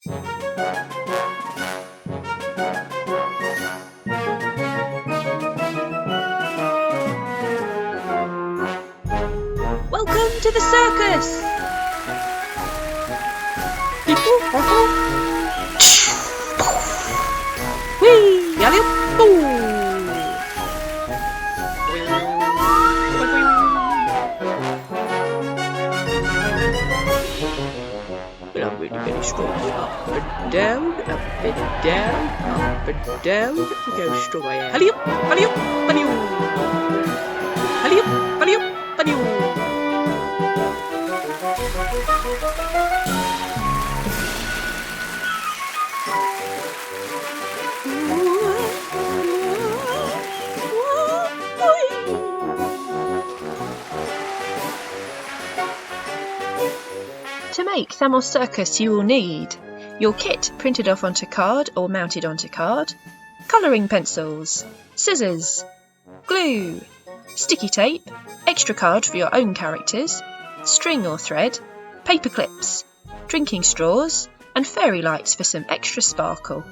Welcome to the circus! Whee! Alley-up! Boo! Well, I'm really very strong. Up and down, up and down, up and down. Look how strong I am. Alley-up! Alley-up! Alley-up! Alley-up! Alley-up! Alley-up! To make Samos Circus you will need your kit printed off onto card or mounted onto card, colouring pencils, scissors, glue, sticky tape, extra card for your own characters, string or thread, paper clips, drinking straws and fairy lights for some extra sparkle.